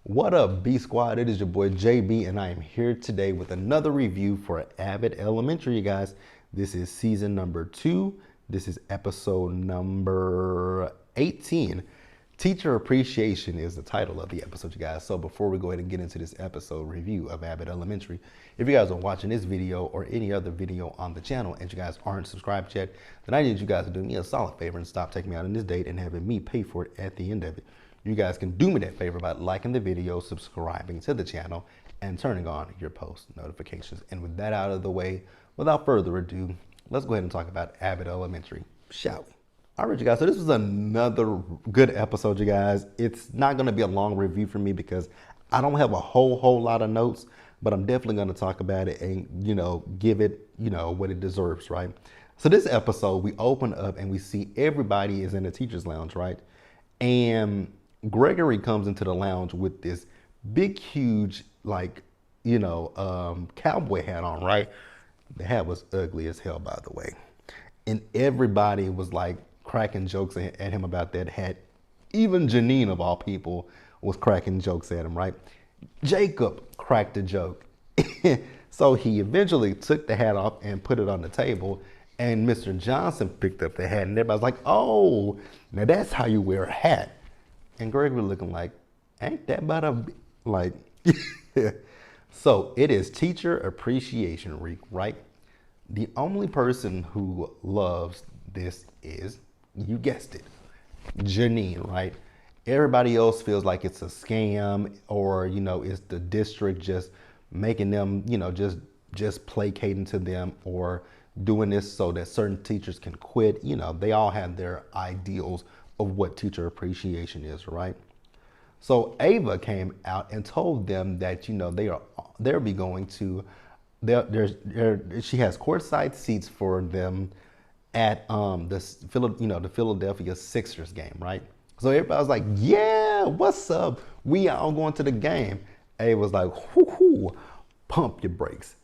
What up, B Squad? It is your boy JB, and I am here today with another review for Abbott Elementary, you guys. This is season number 2. This is episode number 18. Teacher Appreciation is the title of the episode, you guys. So before we go ahead and get into this episode review of Abbott Elementary, if you guys are watching this video or any other video on the channel and you guys aren't subscribed yet, then I need you guys to do me a solid favor and stop taking me out on this date and having me pay for it at the end of it. You guys can do me that favor by liking the video, subscribing to the channel, and turning on your post notifications. And with that out of the way, without further ado, let's go ahead and talk about Abbott Elementary, shall we? All right, you guys, so this was another good episode, you guys. It's not going to be a long review for me because I don't have a whole lot of notes, but I'm definitely going to talk about it and, give it, what it deserves, right? So this episode, we open up and we see everybody is in the teacher's lounge, right? And Gregory comes into the lounge with this big, huge, cowboy hat on, right? The hat was ugly as hell, by the way. And everybody was like cracking jokes at him about that hat. Even Janine, of all people, was cracking jokes at him, right? Jacob cracked a joke. So he eventually took the hat off and put it on the table. And Mr. Johnson picked up the hat and everybody's like, oh, now that's how you wear a hat. And Greg was looking like, ain't that about a, like, So it is Teacher Appreciation Week, right? The only person who loves this is, you guessed it, Janine, right? Everybody else feels like it's a scam or, it's the district just making them, just placating to them or doing this so that certain teachers can quit. They all have their ideals of what teacher appreciation is, right? So Ava came out and told them that they'll be going to she has courtside seats for them at the Philadelphia Sixers game, right? So everybody was like, yeah, what's up? We all going to the game. Ava was like, whoo, pump your brakes.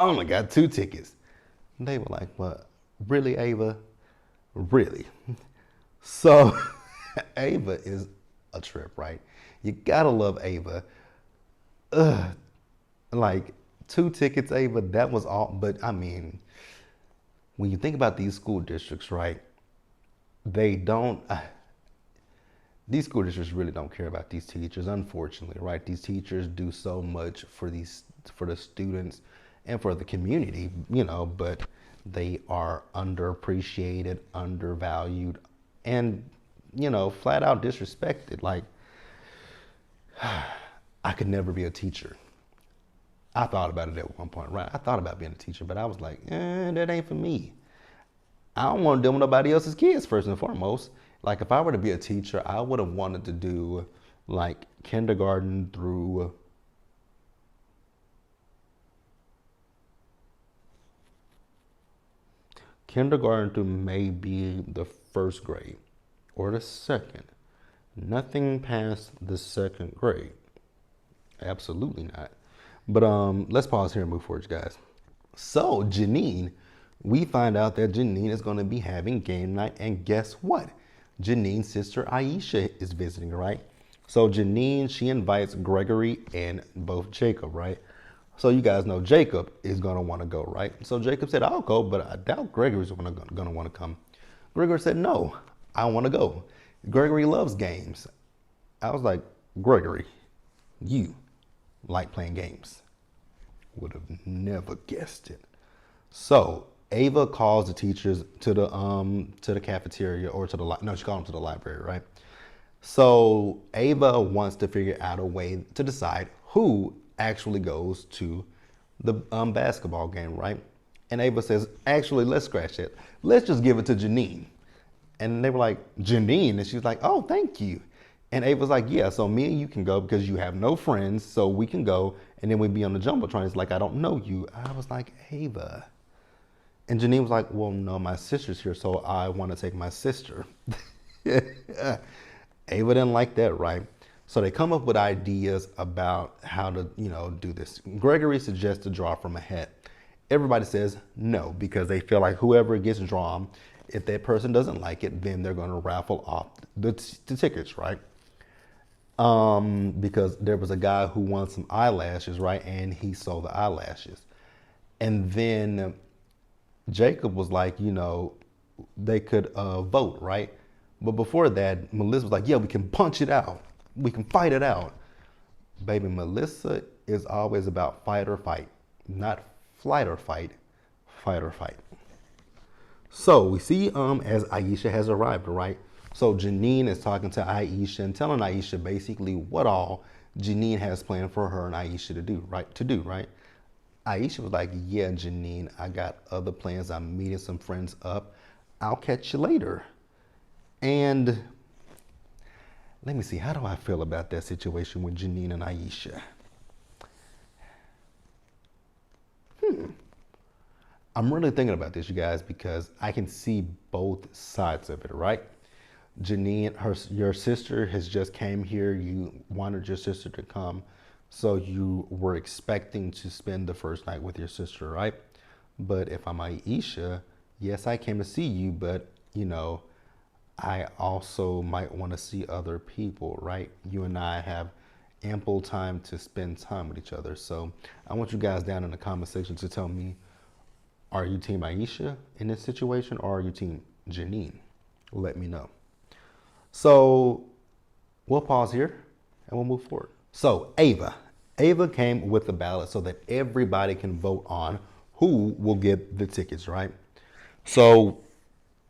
I only got 2 tickets. And they were like, what? Really, Ava? Really? So Ava is a trip, right? You gotta love Ava. Like 2 tickets, Ava, that was all. But I mean, when you think about these school districts, right? These school districts really don't care about these teachers, unfortunately, right? These teachers do so much for the students and for the community, but they are underappreciated, undervalued, and flat out disrespected. Like, I could never be a teacher. I thought about it at one point, right? I thought about being a teacher, but I was like, that ain't for me. I don't want to deal with nobody else's kids, first and foremost. Like, if I were to be a teacher, I would have wanted to do like kindergarten through maybe the 1st grade or the 2nd. Nothing past the 2nd grade. Absolutely not. But let's pause here and move forward, guys. So Janine, we find out that Janine is going to be having game night, and guess what? Janine's sister Aisha is visiting, right? So Janine, she invites Gregory and both Jacob, right? So you guys know Jacob is going to want to go, right? So Jacob said, I'll go, but I doubt Gregory's going to want to come. Gregory said, no, I want to go. Gregory loves games. I was like, Gregory, you like playing games. Would have never guessed it. So Ava calls the teachers to the cafeteria or she called them to the library, right? So Ava wants to figure out a way to decide who actually goes to the basketball game, right? And Ava says, actually, let's scratch it. Let's just give it to Janine. And they were like, Janine? And she was like, oh, thank you. And Ava was like, yeah, so me and you can go because you have no friends, so we can go. And then we'd be on the Jumbotron. It's like, I don't know you. I was like, Ava. And Janine was like, well, no, my sister's here, so I want to take my sister. Ava didn't like that, right? So they come up with ideas about how to, do this. Gregory suggests to draw from a hat. Everybody says no because they feel like whoever gets drawn, if that person doesn't like it, then they're going to raffle off the tickets, right? because there was a guy who wanted some eyelashes, right? And he sold the eyelashes. And then Jacob was like, they could vote, right? But before that, Melissa was like, yeah, we can punch it out. We can fight it out. Baby, Melissa is always about fight or fight, not flight or fight, fight or fight. So we see as Aisha has arrived, right? So Janine is talking to Aisha and telling Aisha basically what all Janine has planned for her and Aisha to do, right? Aisha was like, yeah, Janine, I got other plans. I'm meeting some friends up. I'll catch you later. And let me see, how do I feel about that situation with Janine and Aisha? I'm really thinking about this, you guys, because I can see both sides of it, right? Janine, your sister has just came here. You wanted your sister to come, so you were expecting to spend the first night with your sister, right? But if I'm Aisha, yes, I came to see you, but I also might want to see other people, right? You and I have ample time to spend time with each other. So I want you guys down in the comment section to tell me, are you team Aisha in this situation or are you team Janine? Let me know. So we'll pause here and we'll move forward. So Ava came with the ballot so that everybody can vote on who will get the tickets, right? So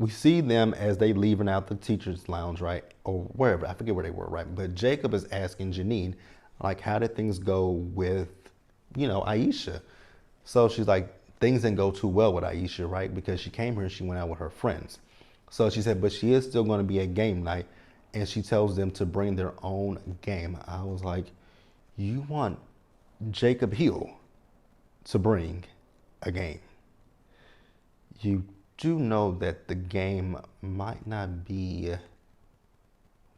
we see them as they leaving out the teacher's lounge, right? Or wherever, I forget where they were, right? But Jacob is asking Janine, like, how did things go with, Aisha? So she's like, things didn't go too well with Aisha, right? Because she came here and she went out with her friends. So she said, but she is still going to be a game night. And she tells them to bring their own game. I was like, you want Jacob Hill to bring a game. You do know that the game might not be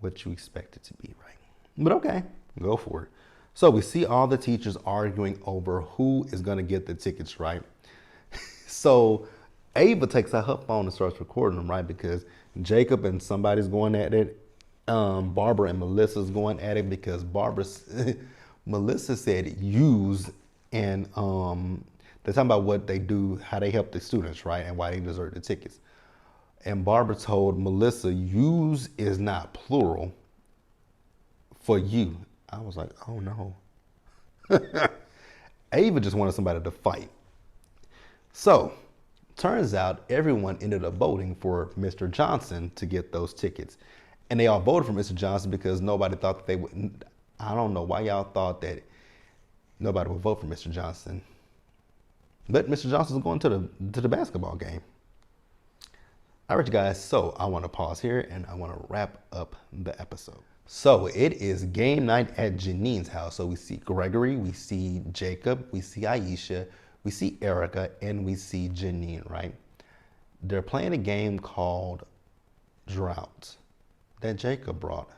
what you expect it to be, right? But okay, go for it. So we see all the teachers arguing over who is going to get the tickets, right? So Ava takes out her phone and starts recording them, right? Because Jacob and somebody's going at it. Barbara and Melissa's going at it because Melissa said use, and they're talking about what they do, how they help the students, right? And why they deserve the tickets. And Barbara told Melissa, use is not plural for you. I was like, oh no. Ava just wanted somebody to fight. So, turns out everyone ended up voting for Mr. Johnson to get those tickets. And they all voted for Mr. Johnson because nobody thought that they would. I don't know why y'all thought that nobody would vote for Mr. Johnson. But Mr. Johnson's going to the basketball game. All right, you guys. So I want to pause here and I want to wrap up the episode. So it is game night at Janine's house. So we see Gregory, we see Jacob, we see Aisha, we see Erica, and we see Janine, right? They're playing a game called Drought that Jacob brought.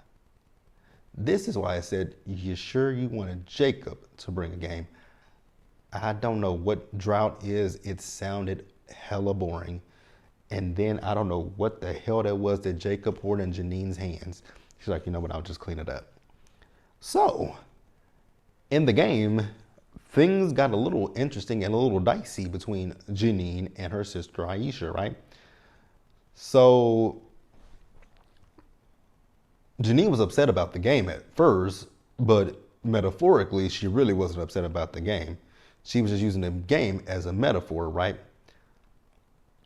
This is why I said, you sure you wanted Jacob to bring a game? I don't know what Drought is. It sounded hella boring. And then I don't know what the hell that was that Jacob poured in Janine's hands. She's like, you know what, I'll just clean it up. So in the game, things got a little interesting and a little dicey between Janine and her sister Aisha, right? So Janine was upset about the game at first, but metaphorically, she really wasn't upset about the game. She was just using the game as a metaphor, right?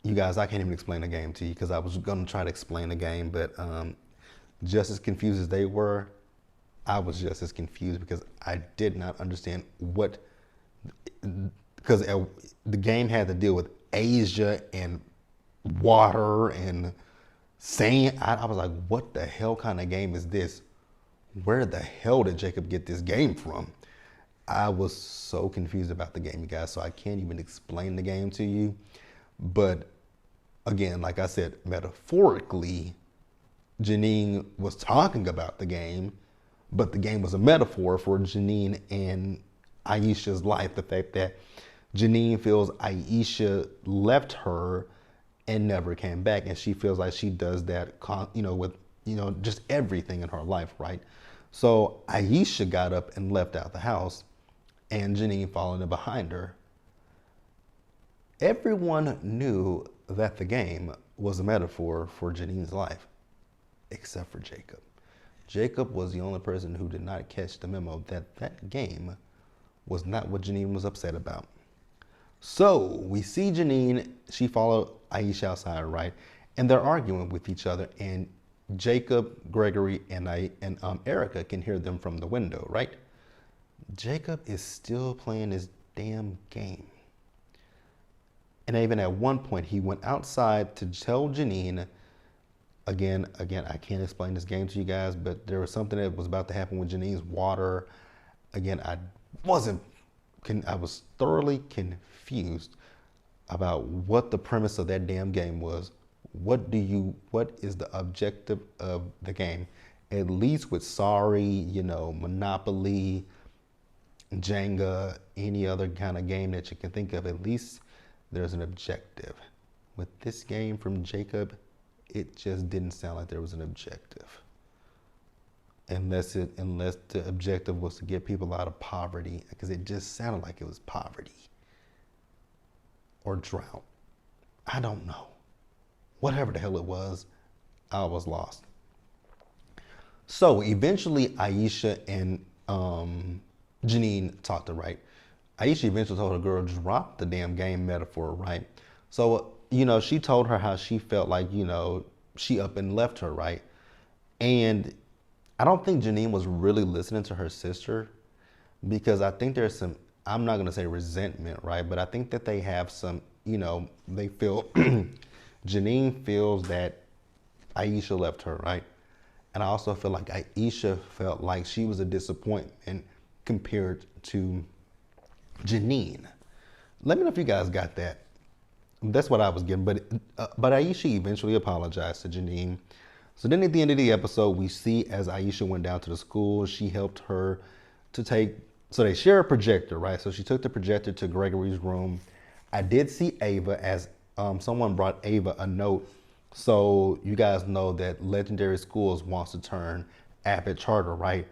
You guys, I can't even explain the game to you because I was going to try to explain the game, but just as confused as they were, I was just as confused because I did not understand because the game had to deal with Asia and water and sand. I was like, what the hell kind of game is this? Where the hell did Jacob get this game from? I was so confused about the game, you guys, so I can't even explain the game to you. But again, like I said, metaphorically, Janine was talking about the game, but the game was a metaphor for Janine and Aisha's life. The fact that Janine feels Aisha left her and never came back, and she feels like she does that, with just everything in her life, right? So Aisha got up and left out the house, and Janine followed in behind her. Everyone knew that the game was a metaphor for Janine's life, except for Jacob. Jacob was the only person who did not catch the memo that that game was not what Janine was upset about. So we see Janine, she followed Aisha outside, right? And they're arguing with each other, and Jacob, Gregory, and Erica can hear them from the window, right? Jacob is still playing his damn game. And even at one point, he went outside to tell Janine, again, I can't explain this game to you guys, but there was something that was about to happen with Janine's water. Again, I was thoroughly confused about what the premise of that damn game was. What is the objective of the game? At least with Sorry, Monopoly, Jenga, any other kind of game that you can think of, at least there's an objective. With this game from Jacob, it just didn't sound like there was an objective. Unless the objective was to get people out of poverty, because it just sounded like it was poverty or drought. I don't know. Whatever the hell it was, I was lost. So eventually Aisha and Janine talked to right. Aisha eventually told her girl, drop the damn game metaphor, right? So, she told her how she felt like, she up and left her, right? And I don't think Janine was really listening to her sister, because I think there's some, I'm not going to say resentment, right? But I think that they have some, they feel, Janine feels that Aisha left her, right? And I also feel like Aisha felt like she was a disappointment compared to Janine. Let me know if you guys got that. That's what I was getting. But Aisha eventually apologized to Janine. So then at the end of the episode, we see as Aisha went down to the school, she helped her to so they share a projector, right? So she took the projector to Gregory's room. I did see Ava as someone brought Ava a note. So you guys know that Legendary Schools wants to turn Abbott charter, right?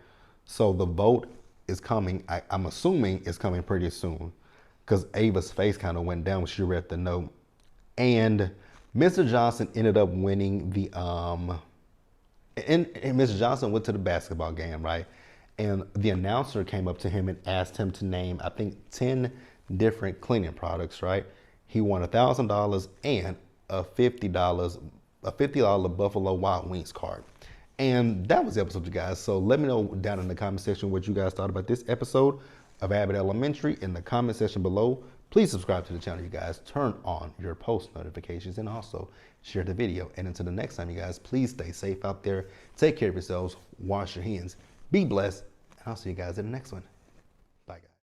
So the vote is coming. I'm assuming it's coming pretty soon, because Ava's face kind of went down when she read the note. And Mr. Johnson ended up winning the and Mr. Johnson went to the basketball game, right? And the announcer came up to him and asked him to name, I think, 10 different cleaning products, right? He won $1,000 and a $50 Buffalo Wild Wings card. And that was the episode, you guys. So let me know down in the comment section what you guys thought about this episode of Abbott Elementary in the comment section below. Please subscribe to the channel, you guys. Turn on your post notifications and also share the video. And until the next time, you guys, please stay safe out there. Take care of yourselves. Wash your hands. Be blessed. And I'll see you guys in the next one. Bye, guys.